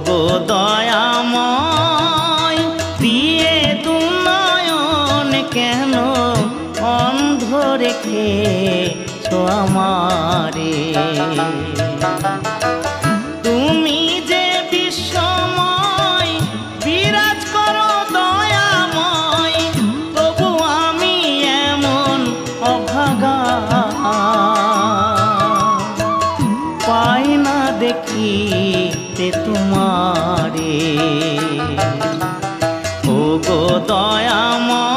গো দয়াময় দিয়ে দুনয়ন কেন অন্ধ রেখেছো আমারে। তুমি যে বিশ্বময় বিরাজ করো দয়াময়, তবু আমি এমন অভাগা পাই না দেখিতে তোমারে। ও গো দয়াময়